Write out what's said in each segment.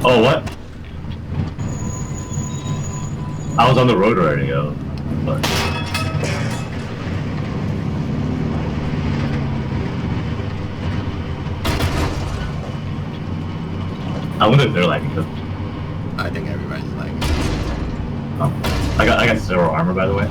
Oh, what? I was on the road already, yo. But... I wonder if they're lagging too. I think everybody's lagging. Oh. I got 0 armor, by the way.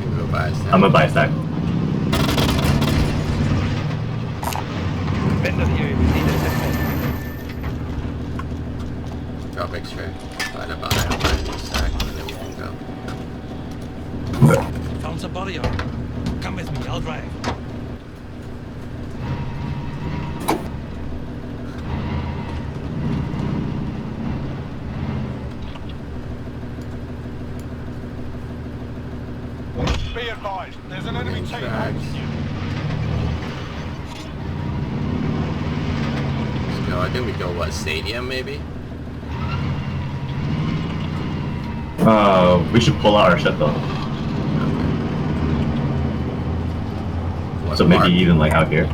You go buy a stack. I'm gonna buy a stack. Vendor here if you need it. Drop extra. I'll buy a stack and then we can go. Found some body armor. Come with me, I'll drive. Be advised, there's an enemy team hunting you. Let's go. I think we go, what, stadium maybe? We should pull out our shit though. What, So maybe park? even like out here.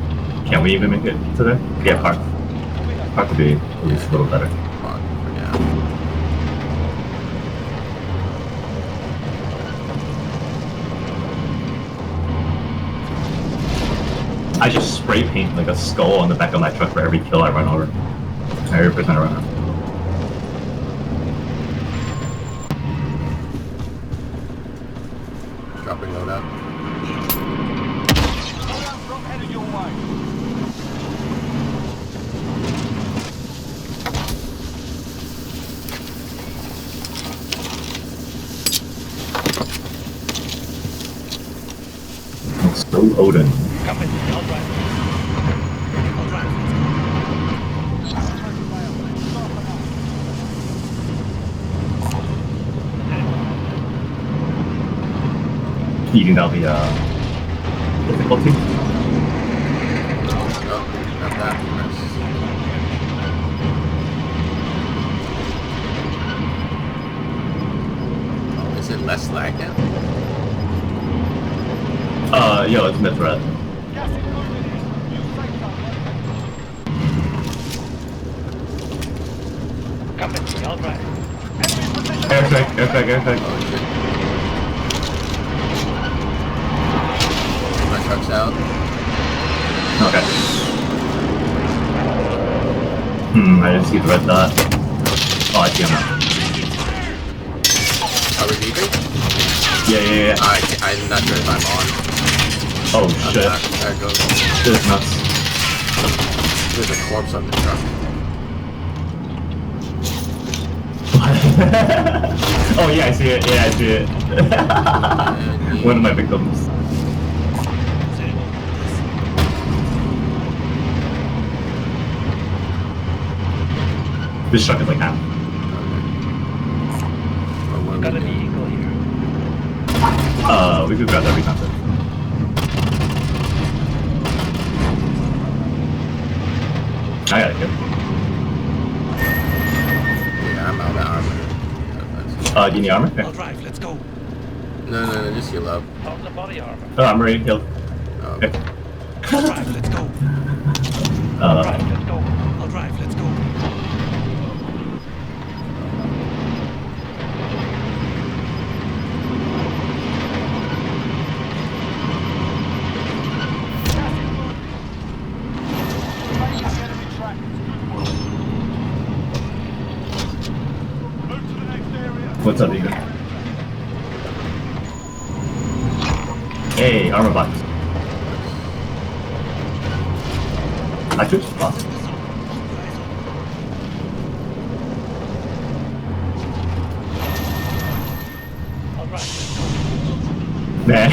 Can we even make it to there? Yeah, park. Park would be at least a little better. Park for now. I just spray paint like a skull on the back of my truck for every kill I run over. Every person I run over. Dropping load up. Drop headed your way. So Odin. Come with me, I'll drive. I'll drive. Eating out the difficulty. Oh, not that. Oh, is it less lag now? Yo, it's mid-threat. Gas is moving in. You safe zone. Come with me, I'll drive. Enemy position. Airstrike. Oh shit. My truck's out. Okay. I didn't see the red dot. Oh, I see him now. Are we leaving? Yeah. I'm not sure if I'm on. Oh I'm shit. not. There it goes. This is nuts. There's a corpse on the truck. Oh yeah, I see it. One of my victims. This truck is like half. Got a vehicle here. We could grab every concept. I got a kill. Yeah, I'm out of armor. Do you need armor? I'll Okay. drive, let's go. No, just heal up. Found the body armor. Oh, I'm ready. Healed. Oh. Okay. I'll drive, let's go. I'll drive, let's go. I'll drive, let's go. What's up, Egan? Hey, armor box. I took spot. I'll drive. Man,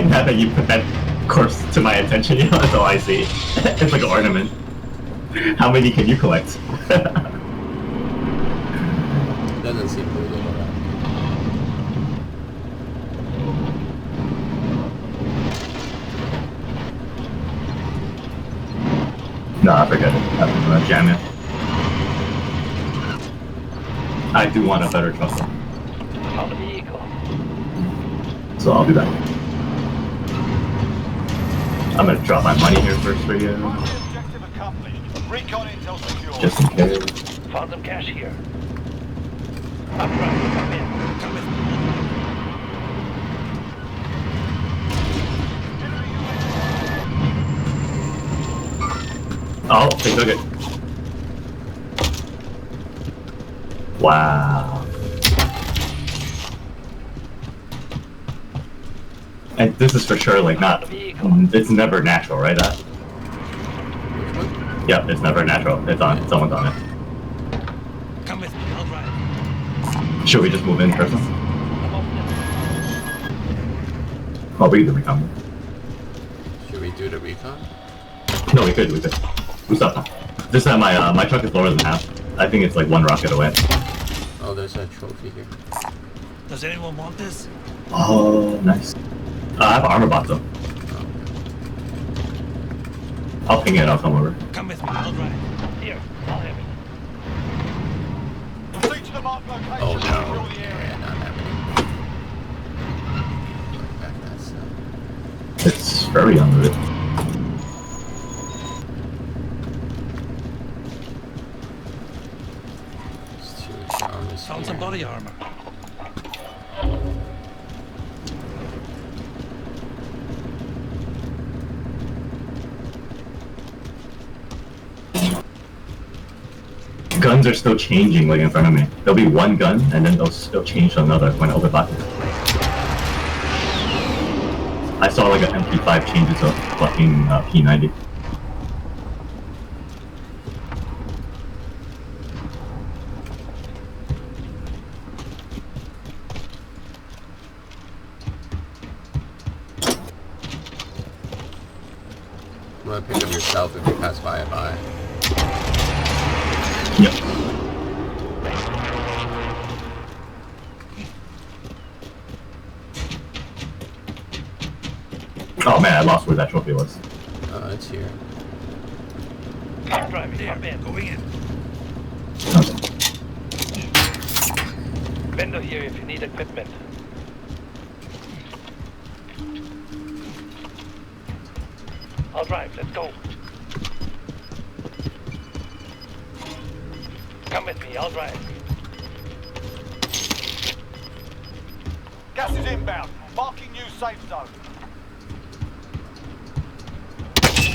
now that you put that corpse to my attention, you know, that's all I see. It's like an ornament. How many can you collect? Doesn't seem to be around. Nah, forget it. I'm gonna jam it. I do want a better truck, Found a vehicle. so I'll be back. I'm gonna drop my money here first for you, Primary objective accomplished. Recon intel secure. just in case. Found some cash here. I'm right. Come in. Come with me. Oh, they took it. Wow. And this is for sure, like, not... It's never natural, right? That? Which one? Yep, it's never natural. It's on. Someone's on it. Come with me. I'll drive. Should we just move in person? I'm off this. Oh, we can recon. Should we do the recon? No, we could. We stopped. This time my truck is lower than half. I think it's like one rocket away. Oh, there's a trophy here. Does anyone want this? Oh, nice. I have an armor box though. I'll ping it. I'll come over. Come with me. I'll drive. Here. I'll have it. Proceed to the marked location. Oh and secure no. the area. Yeah, not happening. Back that stuff. It's very under it. There's two showers Found some here. body armor. Guns are still changing like in front of me. There'll be one gun and then they'll change to another when I open buttons. I saw like an MP5 change to a fucking P90. I'm gonna pick up yourself if you pass by. Yep. Oh man, I lost where that trophy was. It's here. I'm driving. There. Going in. Okay. Vendor here if you need equipment. I'll drive. Let's go. Come with me. I'll drive. Gas is inbound. Marking new safe zone.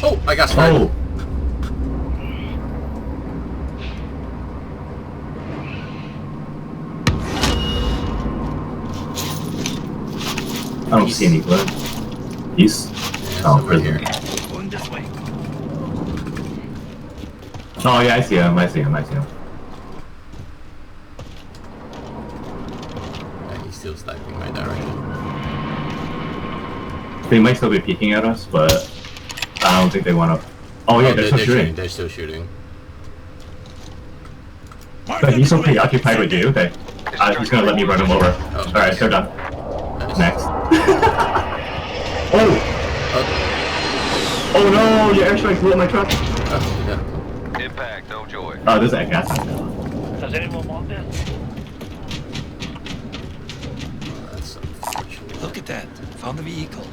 Oh, I got sniped. Oh! I don't see any blood. Peace. Yeah, Oh, over prison. here. Going this way. Oh yeah, I see him. Yeah, he's still sniping my direction. They might still be peeking at us, but I don't think they want to. Oh yeah, they're still shooting. They're still shooting. But he's so preoccupied with you that he's gonna let me run him over. Oh, Alright, they're done. Nice. Next. Oh! Oh no! Your airstrike blew up my truck! Oh, yeah. Impact, no joy. Oh, there's a gas tank. Does anyone want this? Oh, that's unfortunate. Look at that. Found the vehicle.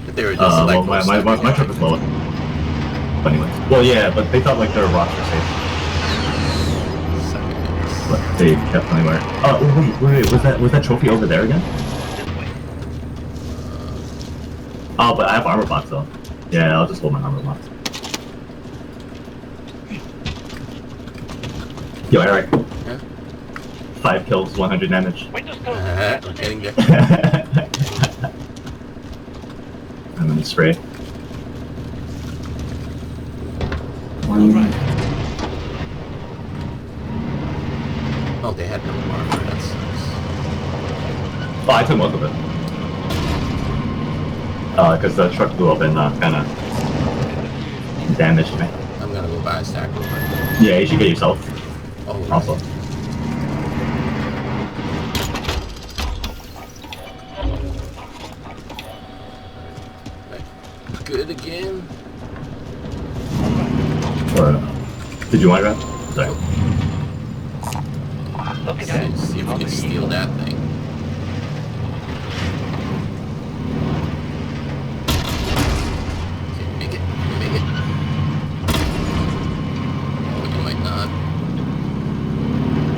But they were just Well, like my truck is low. But anyways. Well, yeah, but they thought like their rocks were safe. But they kept anywhere. Oh, wait, was that trophy over there again? This way. Oh, but I have armor box though. Yeah, I'll just hold my armor box. Yo, Eric. Yeah? 5 kills, 100 damage. Windows closed. I'm getting there. I'm gonna spray. All right. Oh, they had no armor. That sucks. Oh, I took most of it. Because the truck blew up and kind of damaged me. I'm gonna go buy a stack real quick. Yeah, you should get yourself. Oh, Also. right. Good again. Or, did you want to grab? Sorry. Look at See that. if we Found can the steal vehicle. that thing. Okay, make it.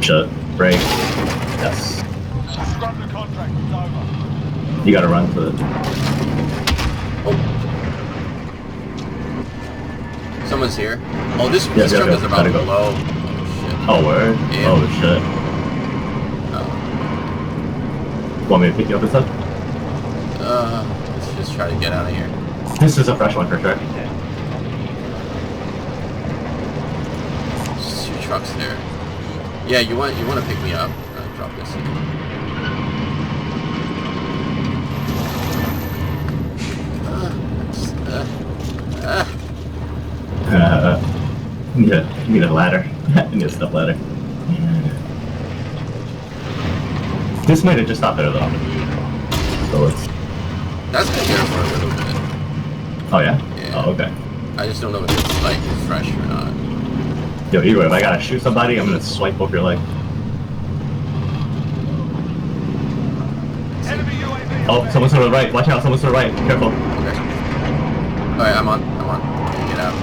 Shut. Break. Yes. Scrub the contract. It's over. You gotta run to it. Someone's here. Oh, this Yeah, truck go. is about to Gotta go. blow. Oh, Oh, word? Yeah. Oh, shit. shit. Want me to pick you up and stuff? Let's just try to get out of here. This is a fresh one for sure. There's 2 trucks there. Yeah, you want to pick me up? Drop this in. Need a ladder. Need a step ladder. This might have just stopped there though. So let's... That's been here for a little bit. Oh yeah? Yeah. Oh, okay. I just don't know if it's like fresh or not. Yo, either way, if I gotta shoot somebody, I'm gonna swipe over your leg. Enemy UAV. Oh, someone's to the right. Watch out, someone's to the right. Careful. Okay. Alright, I'm on. Get out.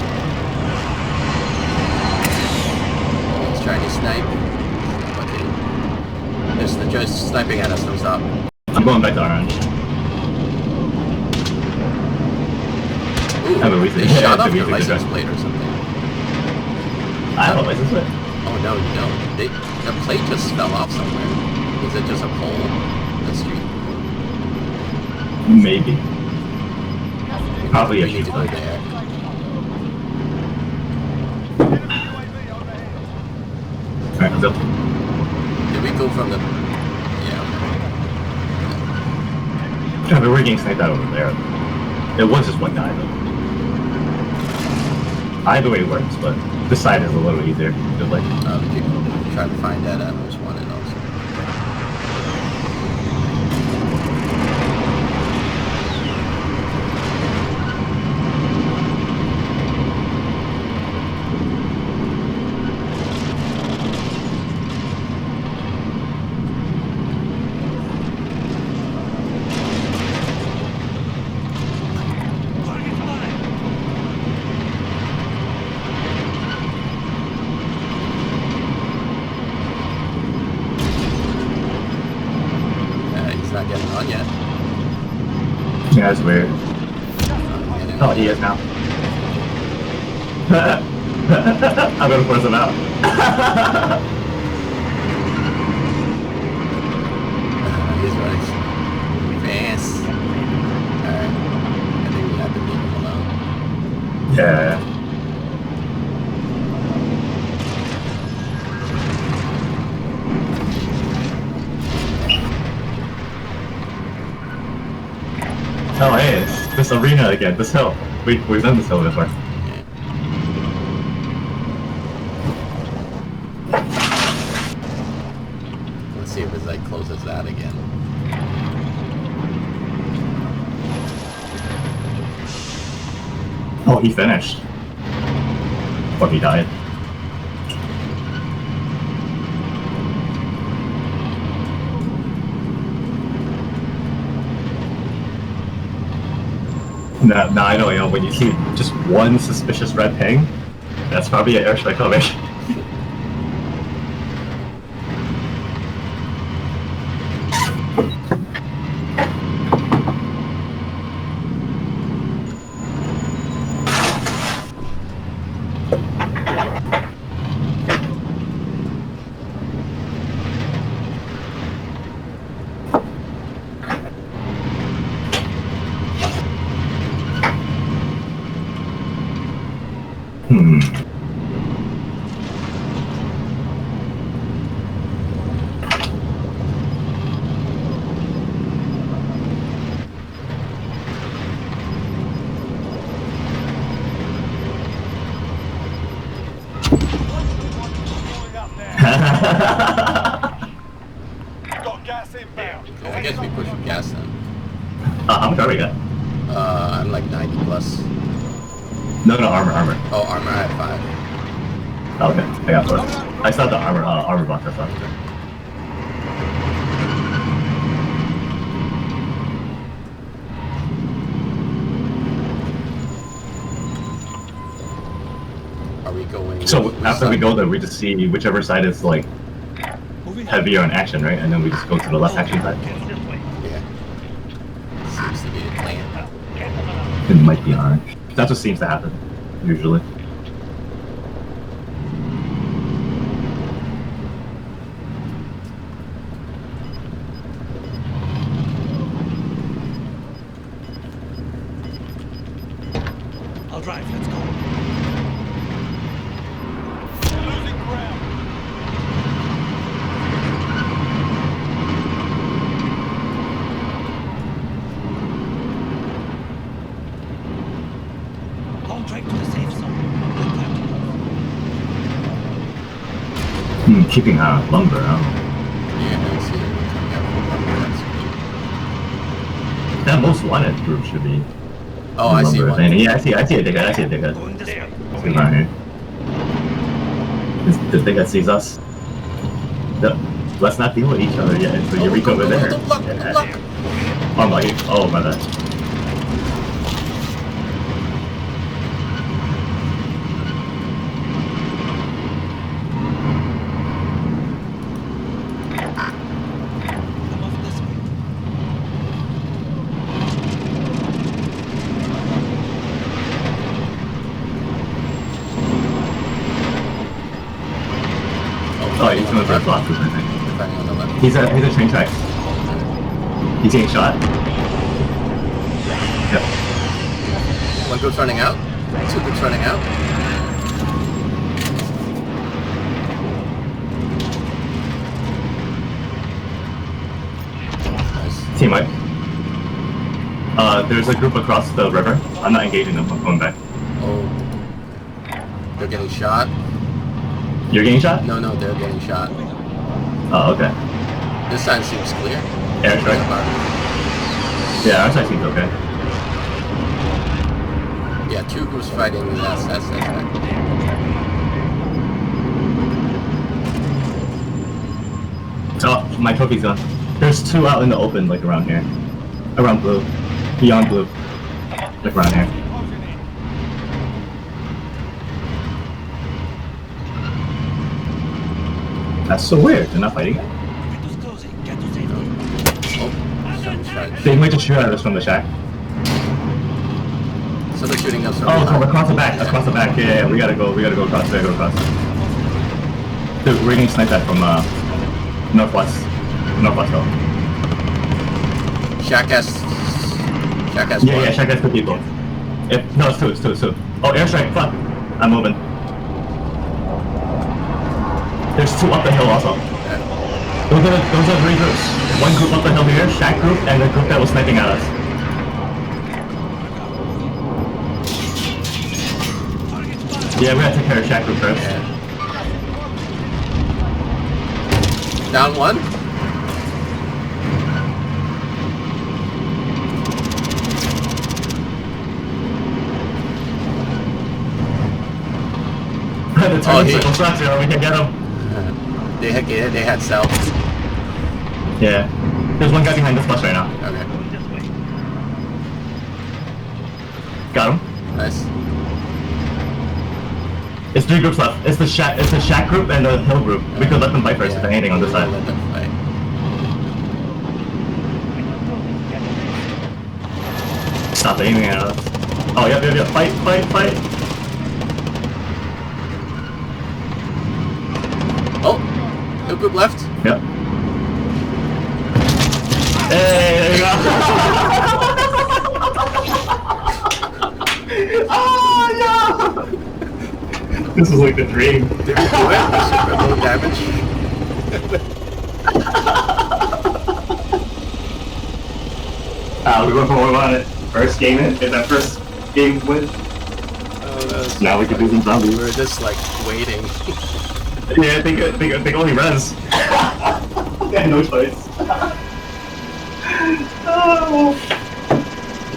He's trying to snipe. Okay. They're just sniping at us, don't stop. I'm going back to orange. Ooh, I have a reason. they Yeah, shot I off have a your reason to license drive. plate or something. I have a license plate. Oh no, you don't. The plate just fell off somewhere. Is it just a pole in the street? Maybe. Probably We a need sheet to go plate. there. Alright, let's go. Did we go from the... Yeah, Yeah, but we're getting sniped out over there. It was just one guy though. Either way works, but this side is a little easier. Just like, okay. We can try to find that Atmos one and also. Target's mine. He's not getting on yet. yeah, that's weird. Oh, he is now. I'm gonna force him out. He's running fast. Alright. I think we have to leave him alone. Yeah. Oh, hey, it's this arena again, this hill. We've done this hill before. Let's see if it's like close as that again. Oh, he finished. Or he died. Now I know, when you see just one suspicious red ping, that's probably an airstrike coming. Pulling up now. Got gas inbound. Yeah, I guess we push gas then. How much are we got? I'm like 90 plus. No, armor. Oh, armor, I have 5. Oh, okay, I got 4. I saw the armor box, I thought. Are we going? So which after we side? go there, we just see whichever side is like heavier on action, right? And then we just go to the less action side. It's this way. Yeah. Seems to be the plan. Careful now. It might be orange. That's what seems to happen, usually. I'll drive. Let's go. Losing ground. Long drive to the safe zone. Good time to move. Keeping lumber, huh? Yeah, I see it coming out from That most wanted group should be. Oh, I see lumber one. thing. Yeah, I see a dickhead, I see a dickhead. Going this way. See around here. This dickhead sees us. No, let's not deal with each other yet until you reach over there. Don't block, don't block. Oh my, oh my bad. I'm off this way. Oh, he's going for a block, I think. Depending on the left. He's a train track. He's getting shot. Yep. One group's running out. Two groups running out. Nice. Team wipe. There's a group across the river. I'm not engaging them, I'm going back. Oh. They're getting shot. You're getting shot? No, they're getting shot. Oh, okay. This side seems clear. Airstrike? Yeah, our side seems okay. Yeah, two groups fighting. That's right. Oh, my trophy's gone. There's two out in the open, like around here. Around blue. Beyond blue. Like around here. Closing in. That's so weird. They're not fighting. Windows closing. Get to safety. Oh, someone's trying. They might just shoot at us from the shack. So they're shooting us from Oh, behind. so across the back. Across the back. Yeah, we gotta go across. We gotta go across. Dude, we're getting sniped at from northwest. Northwest though. Shack has Yeah, one. yeah, shack has two people. No, it's two. Oh, airstrike. Fuck. I'm moving. There's two up the hill also. Those are three groups. One group up the hill here, shack group, and the group that was sniping at us. Yeah, we gotta take care of shack group first. Yeah. Down one. The turning he- circle sucks, we can get him. They had self. Yeah. There's one guy behind this bus right now. Okay. Going this way. Got him. Nice. It's three groups left. It's the shack group and the hill group. We could let them fight first if they're anything on this side. Let them fight. Windows closing. Get to safety. Stop aiming at us. Oh, yep. Fight. Oh, no group left. Yep. Hey, there you go. Oh, no! This is like the dream. Did we do it? Super low damage. We went for what we wanted. First game in. Is that first game win? Now we can do some zombies. We were just like waiting. Yeah, I think only res. Yeah, no choice. Oh.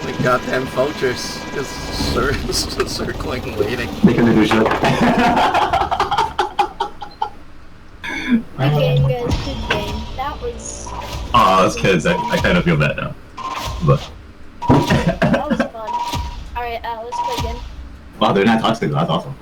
Like goddamn vultures just circling, waiting. They can do shit. Okay, guys, good game. That was Aw, those kids, I kind of feel bad now. But. that was fun. Alright, let's play again. Wow, they're not toxic, that's awesome.